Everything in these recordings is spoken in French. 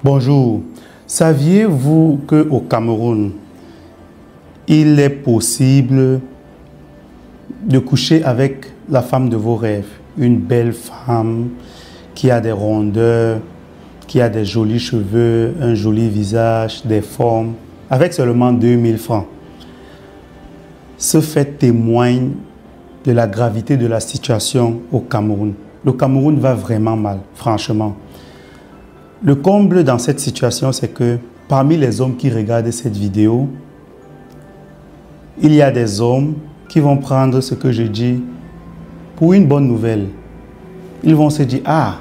Bonjour. Saviez-vous qu'au Cameroun, il est possible de coucher avec la femme de vos rêves, une belle femme qui a des rondeurs, qui a des jolis cheveux, un joli visage, des formes, avec seulement 2000 francs. Ce fait témoigne de la gravité de la situation au Cameroun. Le Cameroun va vraiment mal, franchement. Le comble dans cette situation, c'est que parmi les hommes qui regardent cette vidéo, il y a des hommes qui vont prendre ce que je dis pour une bonne nouvelle. Ils vont se dire, ah,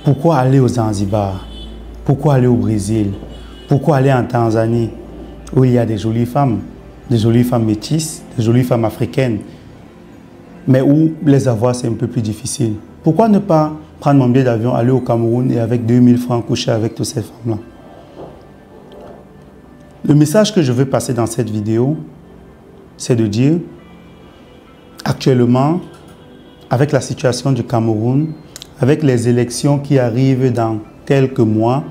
pourquoi aller aux Zanzibar? Pourquoi aller au Brésil? Pourquoi aller en Tanzanie, où il y a des jolies femmes métisses, des jolies femmes africaines, mais où les avoir c'est un peu plus difficile? Pourquoi ne pas prendre mon billet d'avion, aller au Cameroun et avec 2000 francs coucher avec toutes ces femmes-là? Le message que je veux passer dans cette vidéo, c'est de dire, actuellement, avec la situation du Cameroun, avec les élections qui arrivent dans quelques mois,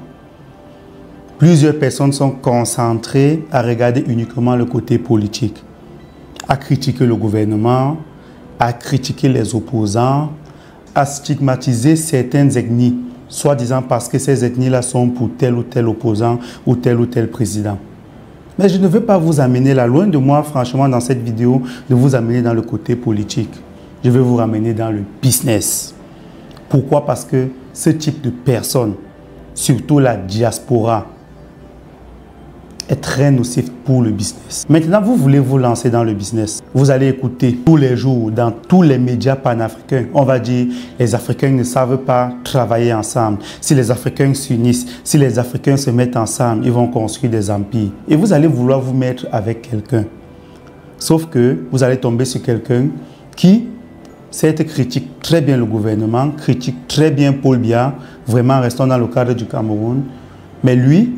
plusieurs personnes sont concentrées à regarder uniquement le côté politique, à critiquer le gouvernement, à critiquer les opposants, à stigmatiser certaines ethnies, soi-disant parce que ces ethnies-là sont pour tel ou tel opposant ou tel président. Mais je ne veux pas vous amener là, loin de moi, franchement, dans cette vidéo, de vous amener dans le côté politique. Je vais vous ramener dans le business. Pourquoi? Parce que ce type de personnes, surtout la diaspora, est très nocif pour le business. Maintenant, vous voulez vous lancer dans le business. Vous allez écouter tous les jours, dans tous les médias panafricains, on va dire, les Africains ne savent pas travailler ensemble. Si les Africains s'unissent, si les Africains se mettent ensemble, ils vont construire des empires. Et vous allez vouloir vous mettre avec quelqu'un. Sauf que vous allez tomber sur quelqu'un qui, certes, critique très bien le gouvernement, critique très bien Paul Biya, vraiment restant dans le cadre du Cameroun. Mais lui,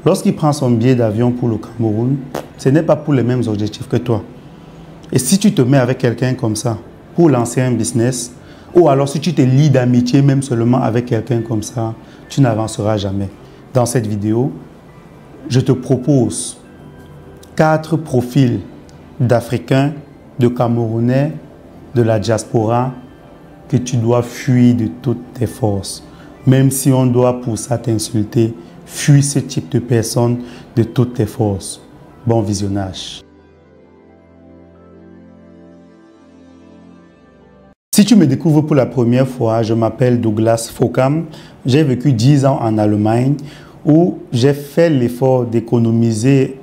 lorsqu'il prend son billet d'avion pour le Cameroun, ce n'est pas pour les mêmes objectifs que toi. Et si tu te mets avec quelqu'un comme ça pour lancer un business, ou alors si tu te lis d'amitié même seulement avec quelqu'un comme ça, tu n'avanceras jamais. Dans cette vidéo, je te propose 4 profils d'Africains, de Camerounais, de la diaspora que tu dois fuir de toutes tes forces. Même si on doit pour ça t'insulter, fuis ce type de personnes de toutes tes forces. Bon visionnage. Si tu me découvres pour la première fois, je m'appelle Douglas Fokam. J'ai vécu 10 ans en Allemagne où j'ai fait l'effort d'économiser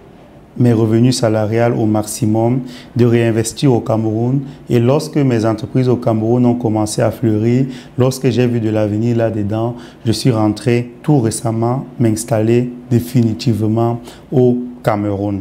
mes revenus salariales au maximum, de réinvestir au Cameroun. Et lorsque mes entreprises au Cameroun ont commencé à fleurir, lorsque j'ai vu de l'avenir là-dedans, je suis rentré tout récemment m'installer définitivement au Cameroun.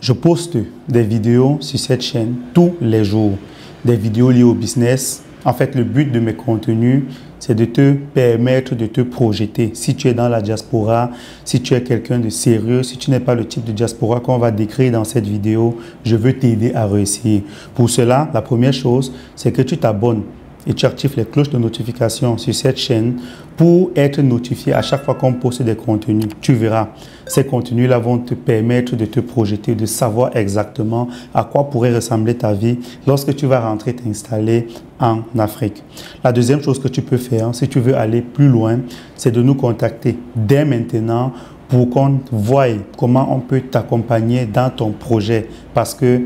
Je poste des vidéos sur cette chaîne tous les jours, des vidéos liées au business. En fait, le but de mes contenus, c'est de te permettre de te projeter. Si tu es dans la diaspora, si tu es quelqu'un de sérieux, si tu n'es pas le type de diaspora qu'on va décrire dans cette vidéo, je veux t'aider à réussir. Pour cela, la première chose, c'est que tu t'abonnes et tu actives les cloches de notification sur cette chaîne pour être notifié à chaque fois qu'on poste des contenus. Tu verras, ces contenus-là vont te permettre de te projeter, de savoir exactement à quoi pourrait ressembler ta vie lorsque tu vas rentrer t'installer en Afrique. La deuxième chose que tu peux faire, si tu veux aller plus loin, c'est de nous contacter dès maintenant pour qu'on voie comment on peut t'accompagner dans ton projet. Parce que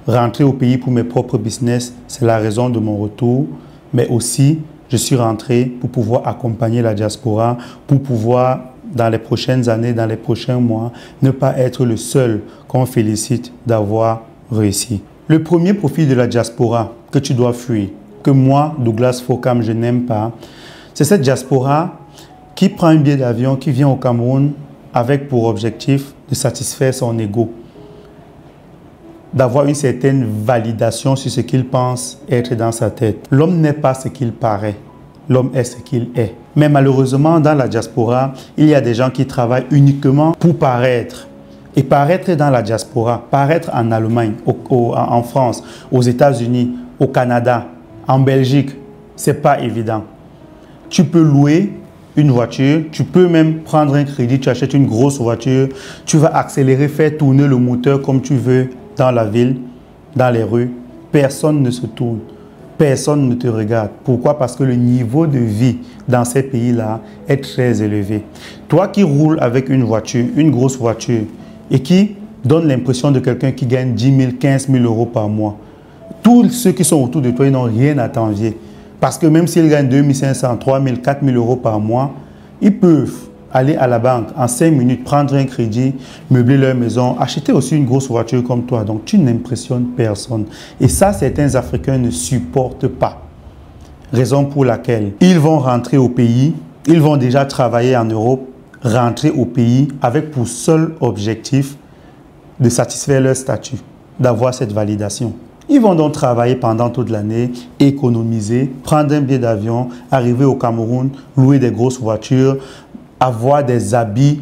rentrer au pays pour mes propres business, c'est la raison de mon retour. Mais aussi, je suis rentré pour pouvoir accompagner la diaspora, pour pouvoir, dans les prochaines années, dans les prochains mois, ne pas être le seul qu'on félicite d'avoir réussi. Le premier profil de la diaspora que tu dois fuir, que moi, Douglas Fokam, je n'aime pas, c'est cette diaspora qui prend un billet d'avion, qui vient au Cameroun avec pour objectif de satisfaire son ego, d'avoir une certaine validation sur ce qu'il pense être dans sa tête. L'homme n'est pas ce qu'il paraît, l'homme est ce qu'il est. Mais malheureusement, dans la diaspora, il y a des gens qui travaillent uniquement pour paraître. Et paraître dans la diaspora, paraître en Allemagne, en France, aux États-Unis, au Canada, en Belgique, ce n'est pas évident. Tu peux louer une voiture, tu peux même prendre un crédit, tu achètes une grosse voiture, tu vas accélérer, faire tourner le moteur comme tu veux dans la ville, dans les rues. Personne ne se tourne, personne ne te regarde. Pourquoi? Parce que le niveau de vie dans ces pays-là est très élevé. Toi qui roules avec une voiture, une grosse voiture, et qui donne l'impression de quelqu'un qui gagne 10 000, 15 000 euros par mois, tous ceux qui sont autour de toi, ils n'ont rien à t'envier. Parce que même s'ils gagnent 2 500, 3 000, 4 000 euros par mois, ils peuvent aller à la banque en 5 minutes, prendre un crédit, meubler leur maison, acheter aussi une grosse voiture comme toi. Donc, tu n'impressionnes personne. Et ça, certains Africains ne supportent pas. Raison pour laquelle ils vont rentrer au pays, ils vont déjà travailler en Europe, rentrer au pays avec pour seul objectif de satisfaire leur statut, d'avoir cette validation. Ils vont donc travailler pendant toute l'année, économiser, prendre un billet d'avion, arriver au Cameroun, louer des grosses voitures, avoir des habits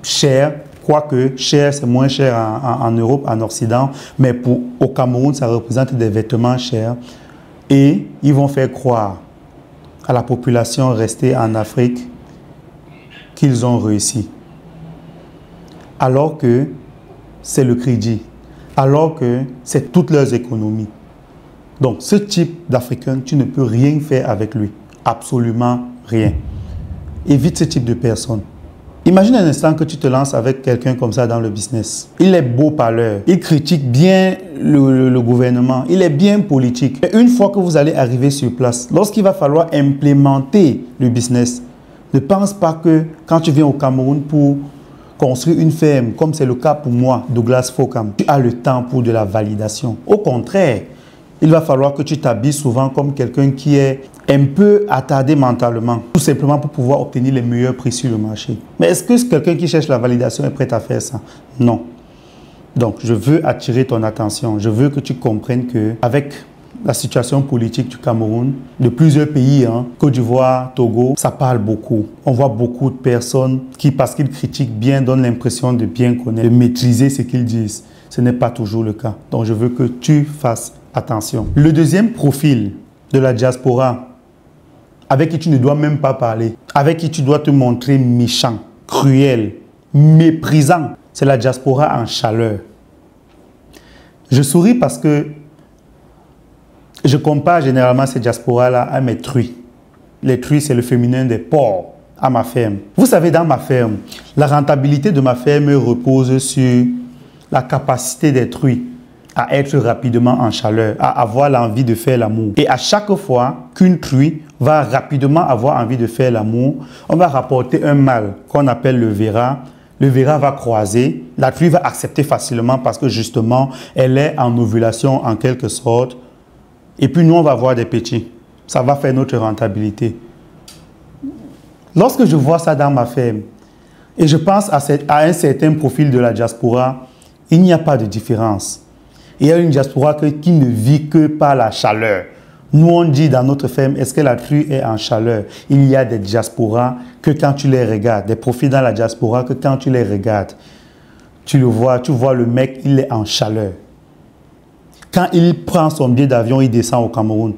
chers, quoique cher, c'est moins cher en Europe, en Occident, mais au Cameroun, ça représente des vêtements chers. Et ils vont faire croire à la population restée en Afrique qu'ils ont réussi. Alors que c'est le crédit. Alors que c'est toutes leurs économies. Donc, ce type d'Africain, tu ne peux rien faire avec lui. Absolument rien. Évite ce type de personne. Imagine un instant que tu te lances avec quelqu'un comme ça dans le business. Il est beau parleur. Il critique bien le gouvernement. Il est bien politique. Et une fois que vous allez arriver sur place, lorsqu'il va falloir implémenter le business, ne pense pas que quand tu viens au Cameroun pour construire une ferme, comme c'est le cas pour moi, Douglas Fokam, tu as le temps pour de la validation. Au contraire, il va falloir que tu t'habilles souvent comme quelqu'un qui est un peu attardé mentalement, tout simplement pour pouvoir obtenir les meilleurs prix sur le marché. Mais est-ce que quelqu'un qui cherche la validation est prêt à faire ça? Non. Donc, je veux attirer ton attention. Je veux que tu comprennes qu'avec la situation politique du Cameroun, de plusieurs pays, Côte d'Ivoire, Togo, ça parle beaucoup. On voit beaucoup de personnes qui, parce qu'ils critiquent bien, donnent l'impression de bien connaître, de maîtriser ce qu'ils disent. Ce n'est pas toujours le cas. Donc, je veux que tu fasses attention. Le deuxième profil de la diaspora, avec qui tu ne dois même pas parler, avec qui tu dois te montrer méchant, cruel, méprisant, c'est la diaspora en chaleur. Je souris parce que je compare généralement ces diasporas-là à mes truies. Les truies, c'est le féminin des porcs à ma ferme. Vous savez, dans ma ferme, la rentabilité de ma ferme repose sur la capacité des truies à être rapidement en chaleur, à avoir l'envie de faire l'amour. Et à chaque fois qu'une truie va rapidement avoir envie de faire l'amour, on va rapporter un mâle qu'on appelle le verra. Le verra va croiser, la truie va accepter facilement parce que justement, elle est en ovulation en quelque sorte. Et puis nous, on va avoir des petits. Ça va faire notre rentabilité. Lorsque je vois ça dans ma ferme, et je pense à un certain profil de la diaspora, il n'y a pas de différence. Il y a une diaspora qui ne vit que par la chaleur. Nous, on dit dans notre ferme, est-ce que la truie est en chaleur? Il y a des diasporas que quand tu les regardes, des profils dans la diaspora que quand tu les regardes, tu le vois, tu vois le mec, il est en chaleur. Quand il prend son billet d'avion, il descend au Cameroun.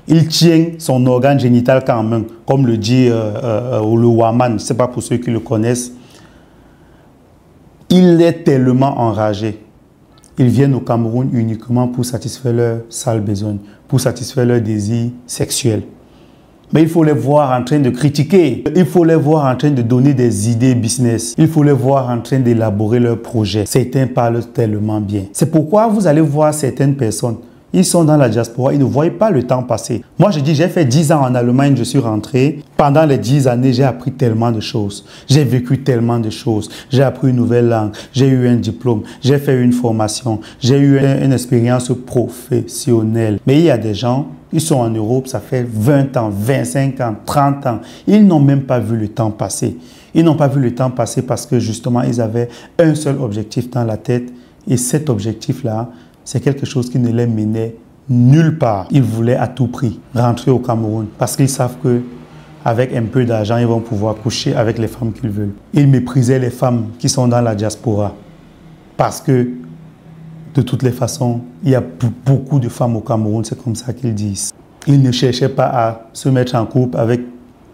Il tient son organe génital en main, comme le dit le Waman, je ne sais pas pour ceux qui le connaissent. Il est tellement enragé. Ils viennent au Cameroun uniquement pour satisfaire leurs sales besoins, pour satisfaire leurs désirs sexuels. Mais il faut les voir en train de critiquer. Il faut les voir en train de donner des idées business. Il faut les voir en train d'élaborer leurs projets. Certains parlent tellement bien. C'est pourquoi vous allez voir certaines personnes. Ils sont dans la diaspora, ils ne voient pas le temps passer. Moi, je dis, j'ai fait 10 ans en Allemagne, je suis rentré. Pendant les 10 années, j'ai appris tellement de choses. J'ai vécu tellement de choses. J'ai appris une nouvelle langue. J'ai eu un diplôme. J'ai fait une formation. J'ai eu une expérience professionnelle. Mais il y a des gens, ils sont en Europe, ça fait 20 ans, 25 ans, 30 ans. Ils n'ont même pas vu le temps passer. Ils n'ont pas vu le temps passer parce que justement, ils avaient un seul objectif dans la tête. Et cet objectif-là, c'est quelque chose qui ne les menait nulle part. Ils voulaient à tout prix rentrer au Cameroun parce qu'ils savent qu'avec un peu d'argent, ils vont pouvoir coucher avec les femmes qu'ils veulent. Ils méprisaient les femmes qui sont dans la diaspora parce que de toutes les façons, il y a beaucoup de femmes au Cameroun, c'est comme ça qu'ils disent. Ils ne cherchaient pas à se mettre en couple avec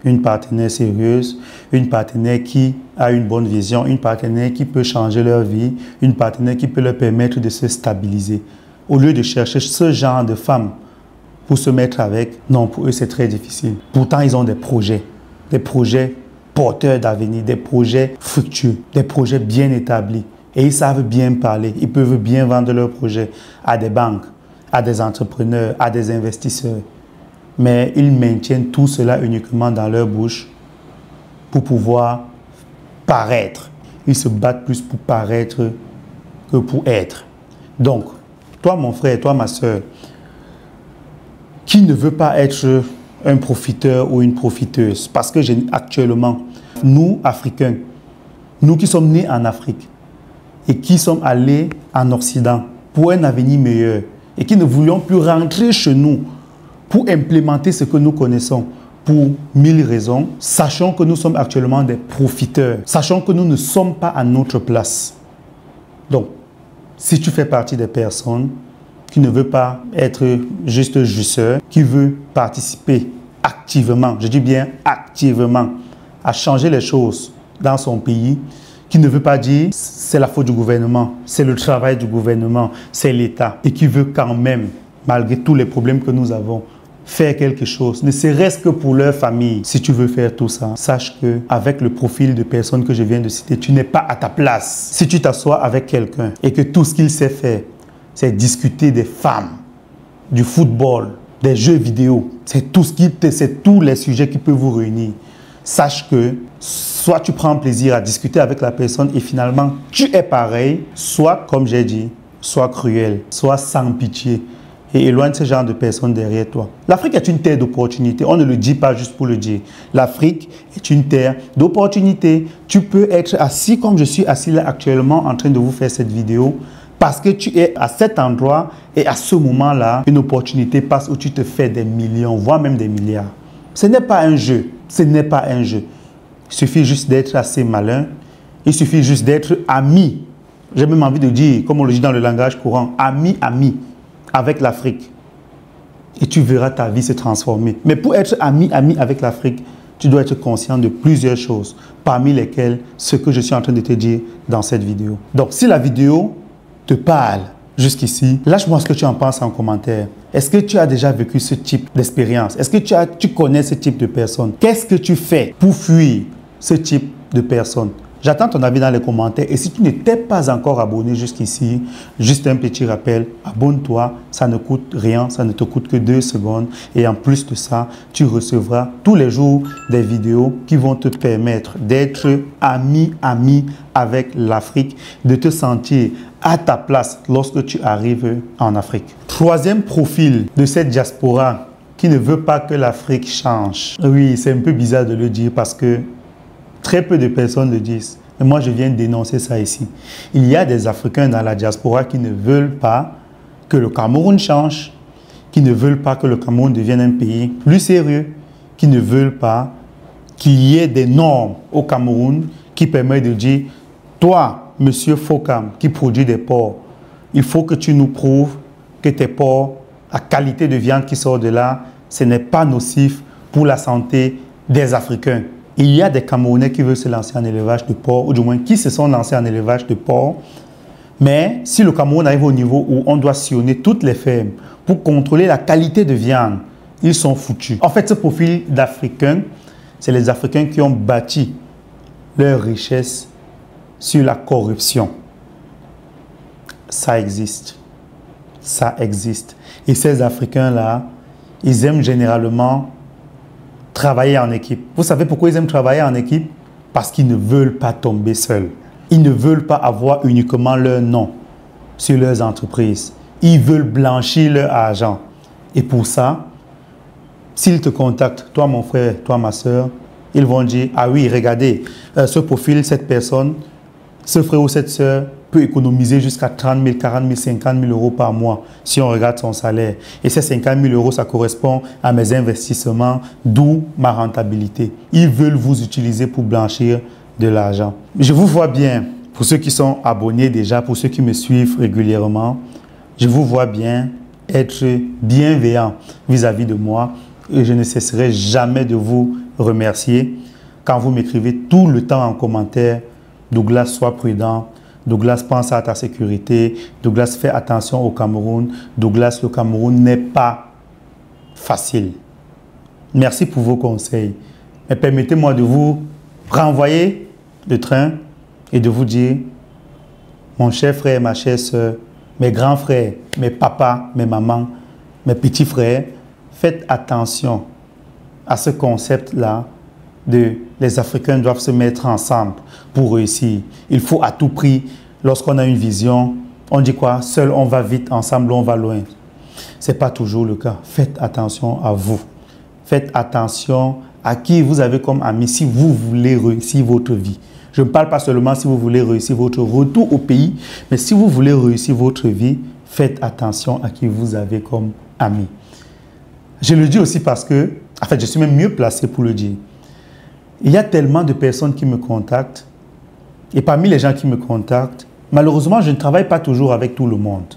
une partenaire sérieuse, une partenaire qui a une bonne vision, une partenaire qui peut changer leur vie, une partenaire qui peut leur permettre de se stabiliser. Au lieu de chercher ce genre de femme pour se mettre avec, non, pour eux c'est très difficile. Pourtant, ils ont des projets porteurs d'avenir, des projets fructueux, des projets bien établis. Et ils savent bien parler, ils peuvent bien vendre leurs projets à des banques, à des entrepreneurs, à des investisseurs. Mais ils maintiennent tout cela uniquement dans leur bouche pour pouvoir paraître. Ils se battent plus pour paraître que pour être. Donc, toi mon frère, toi ma soeur, qui ne veut pas être un profiteur ou une profiteuse? Parce que actuellement, nous, Africains, nous qui sommes nés en Afrique et qui sommes allés en Occident pour un avenir meilleur et qui ne voulions plus rentrer chez nous pour implémenter ce que nous connaissons pour 1000 raisons, sachant que nous sommes actuellement des profiteurs, sachant que nous ne sommes pas à notre place. Donc, si tu fais partie des personnes qui ne veulent pas être juste jouisseur, qui veut participer activement, je dis bien activement, à changer les choses dans son pays, qui ne veut pas dire c'est la faute du gouvernement, c'est le travail du gouvernement, c'est l'État, et qui veut quand même, malgré tous les problèmes que nous avons, faire quelque chose, ne serait-ce que pour leur famille. Si tu veux faire tout ça, sache qu'avec le profil de personne que je viens de citer, tu n'es pas à ta place. Si tu t'assois avec quelqu'un et que tout ce qu'il sait faire, c'est discuter des femmes, du football, des jeux vidéo, c'est tous les sujets qui peuvent vous réunir. Sache que soit tu prends plaisir à discuter avec la personne et finalement tu es pareil, soit, comme j'ai dit, soit cruel, soit sans pitié. Et éloigne ce genre de personnes derrière toi. L'Afrique est une terre d'opportunités. On ne le dit pas juste pour le dire. L'Afrique est une terre d'opportunités. Tu peux être assis comme je suis assis là actuellement en train de vous faire cette vidéo parce que tu es à cet endroit et à ce moment-là, une opportunité passe où tu te fais des millions, voire même des milliards. Ce n'est pas un jeu. Ce n'est pas un jeu. Il suffit juste d'être assez malin. Il suffit juste d'être ami. J'ai même envie de dire, comme on le dit dans le langage courant, ami avec l'Afrique. Et tu verras ta vie se transformer. Mais pour être ami avec l'Afrique, tu dois être conscient de plusieurs choses, parmi lesquelles ce que je suis en train de te dire dans cette vidéo. Donc, si la vidéo te parle jusqu'ici, lâche-moi ce que tu en penses en commentaire. Est-ce que tu as déjà vécu ce type d'expérience? Est-ce que tu connais ce type de personne? Qu'est-ce que tu fais pour fuir ce type de personne? J'attends ton avis dans les commentaires et si tu n'étais pas encore abonné jusqu'ici, juste un petit rappel, abonne-toi, ça ne coûte rien, ça ne te coûte que 2 secondes et en plus de ça, tu recevras tous les jours des vidéos qui vont te permettre d'être ami avec l'Afrique, de te sentir à ta place lorsque tu arrives en Afrique. Troisième profil de cette diaspora qui ne veut pas que l'Afrique change. Oui, c'est un peu bizarre de le dire parce que très peu de personnes le disent. Mais moi, je viens dénoncer ça ici. Il y a des Africains dans la diaspora qui ne veulent pas que le Cameroun change, qui ne veulent pas que le Cameroun devienne un pays plus sérieux, qui ne veulent pas qu'il y ait des normes au Cameroun qui permettent de dire, toi, monsieur Fokam, qui produit des porcs, il faut que tu nous prouves que tes porcs, la qualité de viande qui sort de là, ce n'est pas nocif pour la santé des Africains. Il y a des Camerounais qui veulent se lancer en élevage de porc, ou du moins qui se sont lancés en élevage de porc. Mais si le Cameroun arrive au niveau où on doit sillonner toutes les fermes pour contrôler la qualité de viande, ils sont foutus. En fait, ce profil d'Africains, c'est les Africains qui ont bâti leur richesse sur la corruption. Ça existe. Ça existe. Et ces Africains-là, ils aiment généralement travailler en équipe. Vous savez pourquoi ils aiment travailler en équipe? Parce qu'ils ne veulent pas tomber seuls. Ils ne veulent pas avoir uniquement leur nom sur leurs entreprises. Ils veulent blanchir leur argent. Et pour ça, s'ils te contactent, toi mon frère, toi ma soeur, ils vont dire, ah oui, regardez, ce profil, cette personne, ce frère ou cette soeur peut économiser jusqu'à 30 000, 40 000, 50 000 euros par mois si on regarde son salaire. Et ces 50 000 euros, ça correspond à mes investissements, d'où ma rentabilité. Ils veulent vous utiliser pour blanchir de l'argent. Je vous vois bien, pour ceux qui sont abonnés déjà, pour ceux qui me suivent régulièrement, je vous vois bien être bienveillant vis-à-vis de moi et je ne cesserai jamais de vous remercier quand vous m'écrivez tout le temps en commentaire. Douglas, sois prudent. Douglas, pense à ta sécurité. Douglas, fais attention au Cameroun. Douglas, le Cameroun n'est pas facile. Merci pour vos conseils. Mais permettez-moi de vous renvoyer le train et de vous dire, mon cher frère, ma chère soeur, mes grands frères, mes papas, mes mamans, mes petits frères, faites attention à ce concept-là de les Africains doivent se mettre ensemble pour réussir. Il faut à tout prix, lorsqu'on a une vision, on dit quoi? Seul on va vite, ensemble on va loin. Ce n'est pas toujours le cas. Faites attention à vous. Faites attention à qui vous avez comme ami si vous voulez réussir votre vie. Je ne parle pas seulement si vous voulez réussir votre retour au pays, mais si vous voulez réussir votre vie, faites attention à qui vous avez comme ami. Je le dis aussi parce que, en fait, je suis même mieux placé pour le dire. Il y a tellement de personnes qui me contactent, et parmi les gens qui me contactent, malheureusement, je ne travaille pas toujours avec tout le monde.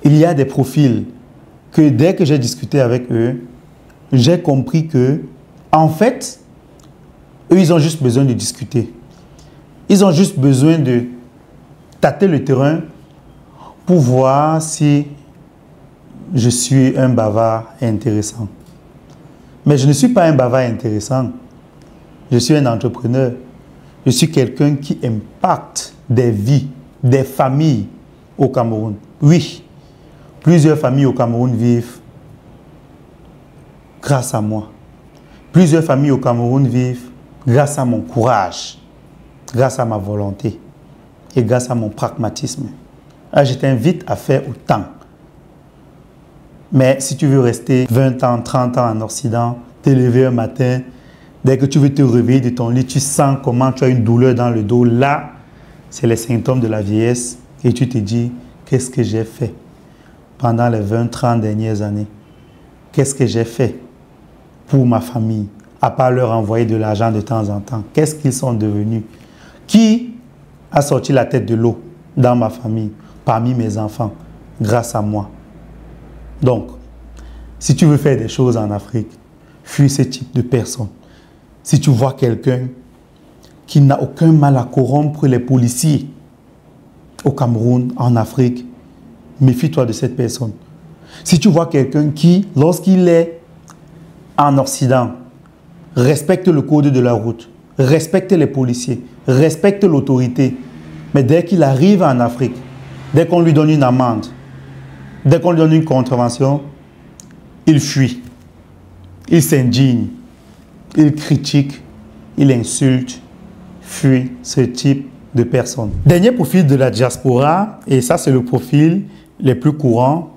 Il y a des profils que dès que j'ai discuté avec eux, j'ai compris que, en fait, eux, ils ont juste besoin de discuter. Ils ont juste besoin de tâter le terrain pour voir si je suis un bavard intéressant. Mais je ne suis pas un bavard intéressant. Je suis un entrepreneur. Je suis quelqu'un qui impacte des vies, des familles au Cameroun. Oui, plusieurs familles au Cameroun vivent grâce à moi. Plusieurs familles au Cameroun vivent grâce à mon courage, grâce à ma volonté et grâce à mon pragmatisme. Alors, je t'invite à faire autant. Mais si tu veux rester 20 ans, 30 ans en Occident, te lever un matin, dès que tu veux te réveiller de ton lit, tu sens comment tu as une douleur dans le dos. Là, c'est les symptômes de la vieillesse. Et tu te dis, qu'est-ce que j'ai fait pendant les 20, 30 dernières années? Qu'est-ce que j'ai fait pour ma famille, à part leur envoyer de l'argent de temps en temps? Qu'est-ce qu'ils sont devenus? Qui a sorti la tête de l'eau dans ma famille, parmi mes enfants, grâce à moi? Donc, si tu veux faire des choses en Afrique, fuis ce type de personnes. Si tu vois quelqu'un qui n'a aucun mal à corrompre les policiers au Cameroun, en Afrique, méfie-toi de cette personne. Si tu vois quelqu'un qui, lorsqu'il est en Occident, respecte le code de la route, respecte les policiers, respecte l'autorité, mais dès qu'il arrive en Afrique, dès qu'on lui donne une amende, dès qu'on lui donne une contravention, il fuit, il s'indigne, il critique, il insulte, fuit ce type de personnes. Dernier profil de la diaspora, et ça c'est le profil le plus courant,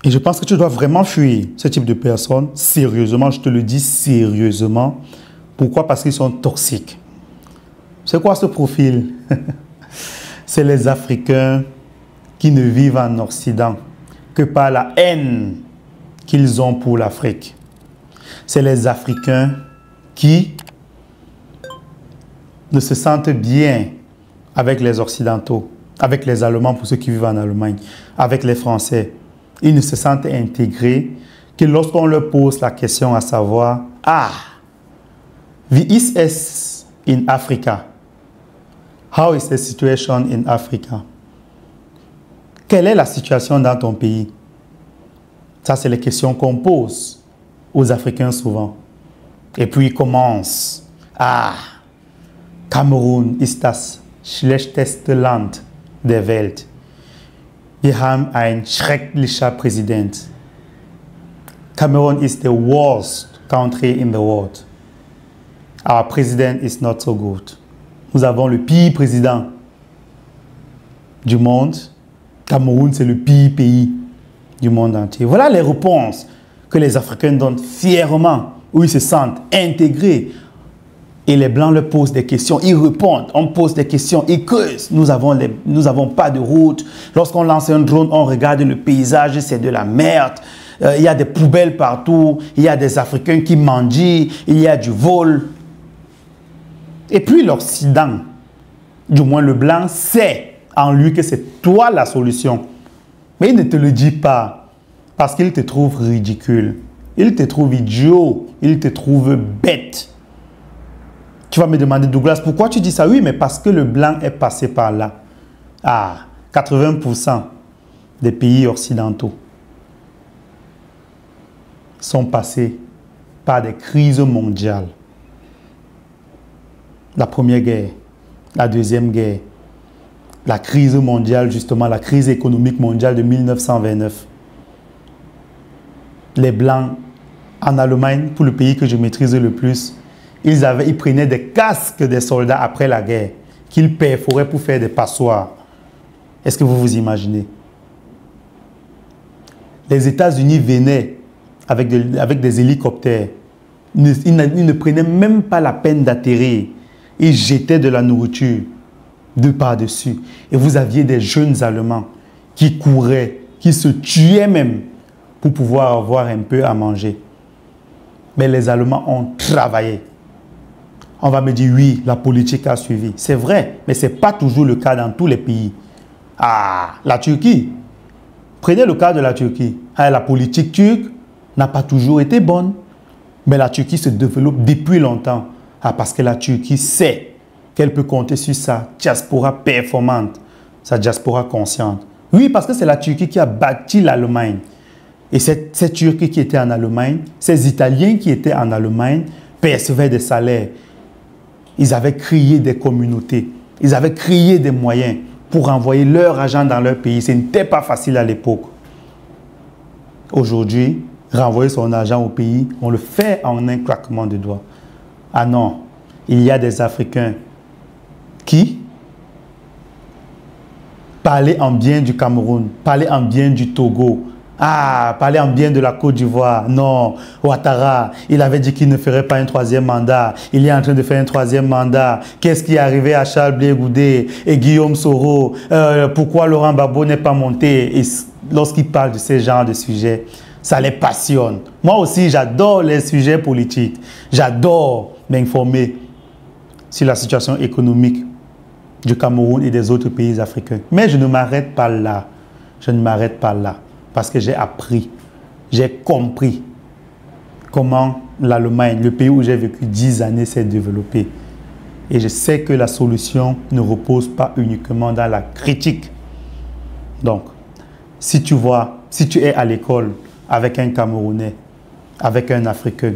et je pense que tu dois vraiment fuir ce type de personnes, sérieusement, je te le dis sérieusement. Pourquoi? Parce qu'ils sont toxiques. C'est quoi ce profil? C'est les Africains qui ne vivent en Occident que par la haine qu'ils ont pour l'Afrique. C'est les Africains qui ne se sentent bien avec les Occidentaux, avec les Allemands pour ceux qui vivent en Allemagne, avec les Français. Ils ne se sentent intégrés que lorsqu'on leur pose la question à savoir, ah, wie ist es in Africa? How is the situation in Africa? Quelle est la situation dans ton pays? Ça, c'est les questions qu'on pose aux Africains souvent. Et puis, ils commencent. Ah, Cameroun ist das schlechteste Land der Welt. Wir haben ein schrecklicher Präsident. Cameroon is the worst country in the world. Our president is not so good. Nous avons le pire président du monde. Cameroun, c'est le pire pays du monde entier. Voilà les réponses que les Africains donnent fièrement, où ils se sentent intégrés. Et les Blancs leur posent des questions, ils répondent, on pose des questions, ils creusent. Nous n'avons pas de route. Lorsqu'on lance un drone, on regarde le paysage, c'est de la merde. Il y a des poubelles partout, il y a des Africains qui mendient, il y a du vol. Et puis l'Occident, du moins le Blanc, sait en lui que c'est toi la solution. Mais il ne te le dit pas parce qu'il te trouve ridicule. Ils te trouvent idiot, ils te trouvent bête. Tu vas me demander, Douglas, pourquoi tu dis ça? Oui, mais parce que le blanc est passé par là. Ah, 80% des pays occidentaux sont passés par des crises mondiales. La Première Guerre, la Deuxième Guerre, la crise mondiale, justement, la crise économique mondiale de 1929. Les Blancs, en Allemagne, pour le pays que je maîtrise le plus, ils prenaient des casques des soldats après la guerre, qu'ils perforaient pour faire des passoires. Est-ce que vous vous imaginez? Les États-Unis venaient avec des hélicoptères. Ils ne prenaient même pas la peine d'atterrir. Ils jetaient de la nourriture de par-dessus. Et vous aviez des jeunes Allemands qui couraient, qui se tuaient même pour pouvoir avoir un peu à manger. Mais les Allemands ont travaillé. On va me dire, oui, la politique a suivi. C'est vrai, mais ce n'est pas toujours le cas dans tous les pays. Ah, la Turquie. Prenez le cas de la Turquie. Ah, la politique turque n'a pas toujours été bonne. Mais la Turquie se développe depuis longtemps. Ah, parce que la Turquie sait qu'elle peut compter sur sa diaspora performante, sa diaspora consciente. Oui, parce que c'est la Turquie qui a bâti l'Allemagne. Et ces Turcs qui étaient en Allemagne, ces Italiens qui étaient en Allemagne, percevaient des salaires. Ils avaient créé des communautés. Ils avaient créé des moyens pour envoyer leur argent dans leur pays. Ce n'était pas facile à l'époque. Aujourd'hui, renvoyer son argent au pays, on le fait en un claquement de doigts. Ah non, il y a des Africains qui parlaient en bien du Cameroun, parlaient en bien du Togo, parlaient en bien de la Côte d'Ivoire. Non, Ouattara, il avait dit qu'il ne ferait pas un troisième mandat. Il est en train de faire un troisième mandat. Qu'est-ce qui est arrivé à Charles Blé Goudé et Guillaume Soro? Pourquoi Laurent Gbagbo n'est pas monté? Et lorsqu'il parle de ce genre de sujets, ça les passionne. Moi aussi, j'adore les sujets politiques. J'adore m'informer sur la situation économique du Cameroun et des autres pays africains. Mais je ne m'arrête pas là. Je ne m'arrête pas là. Parce que j'ai appris, j'ai compris comment l'Allemagne, le pays où j'ai vécu 10 années, s'est développé. Et je sais que la solution ne repose pas uniquement dans la critique. Donc, si tu es à l'école avec un Camerounais, avec un Africain,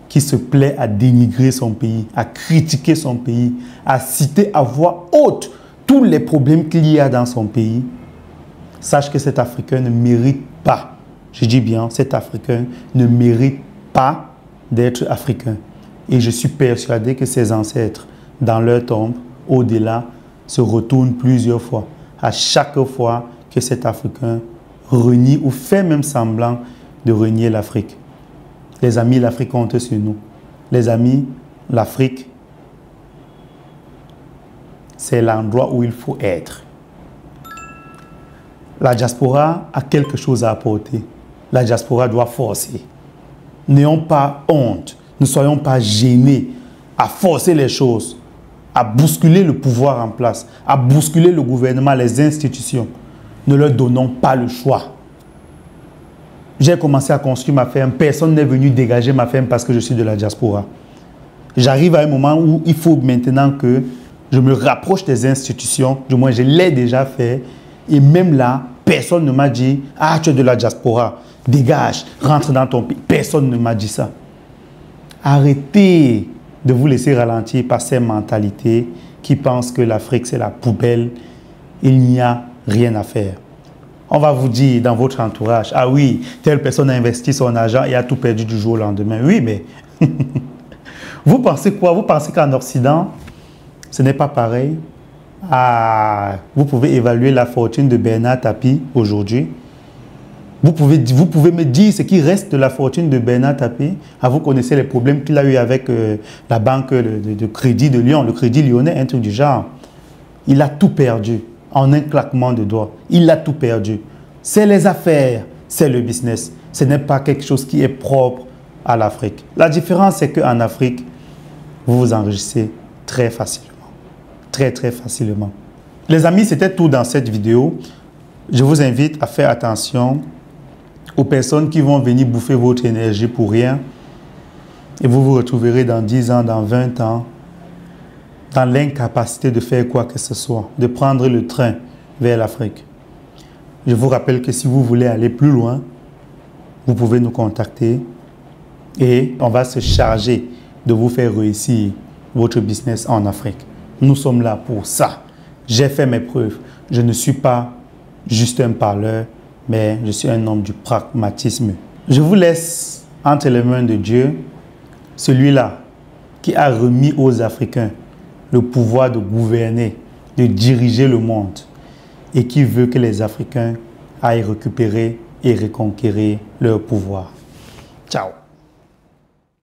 qui se plaît à dénigrer son pays, à critiquer son pays, à citer à voix haute tous les problèmes qu'il y a dans son pays, sache que cet Africain ne mérite pas, je dis bien, cet Africain ne mérite pas d'être Africain. Et je suis persuadé que ses ancêtres, dans leur tombe, au-delà, se retournent plusieurs fois. À chaque fois que cet Africain renie ou fait même semblant de renier l'Afrique. Les amis, l'Afrique compte sur nous. Les amis, l'Afrique, c'est l'endroit où il faut être. La diaspora a quelque chose à apporter. La diaspora doit forcer. N'ayons pas honte, ne soyons pas gênés à forcer les choses, à bousculer le pouvoir en place, à bousculer le gouvernement, les institutions. Ne leur donnons pas le choix. J'ai commencé à construire ma ferme. Personne n'est venu dégager ma ferme parce que je suis de la diaspora. J'arrive à un moment où il faut maintenant que je me rapproche des institutions. Du moins, je l'ai déjà fait. Et même là, personne ne m'a dit « Ah, tu es de la diaspora. Dégage, rentre dans ton pays. » Personne ne m'a dit ça. Arrêtez de vous laisser ralentir par ces mentalités qui pensent que l'Afrique, c'est la poubelle. Il n'y a rien à faire. On va vous dire dans votre entourage, ah oui, telle personne a investi son argent et a tout perdu du jour au lendemain. Oui, mais vous pensez quoi? Vous pensez qu'en Occident, ce n'est pas pareil? Vous pouvez évaluer la fortune de Bernard Tapie aujourd'hui. Vous pouvez me dire ce qui reste de la fortune de Bernard Tapie. Vous connaissez les problèmes qu'il a eu avec la banque de crédit de Lyon, le Crédit Lyonnais, un truc du genre. Il a tout perdu. En un claquement de doigts. Il a tout perdu. C'est les affaires, c'est le business. Ce n'est pas quelque chose qui est propre à l'Afrique. La différence, c'est qu'en Afrique, vous vous enrichissez très facilement. Très, très facilement. Les amis, c'était tout dans cette vidéo. Je vous invite à faire attention aux personnes qui vont venir bouffer votre énergie pour rien. Et vous vous retrouverez dans 10 ans, dans 20 ans, dans l'incapacité de faire quoi que ce soit, de prendre le train vers l'Afrique. Je vous rappelle que si vous voulez aller plus loin, vous pouvez nous contacter et on va se charger de vous faire réussir votre business en Afrique. Nous sommes là pour ça. J'ai fait mes preuves. Je ne suis pas juste un parleur, mais je suis un homme du pragmatisme. Je vous laisse entre les mains de Dieu, celui-là qui a remis aux Africains le pouvoir de gouverner, de diriger le monde et qui veut que les Africains aillent récupérer et reconquérir leur pouvoir. Ciao.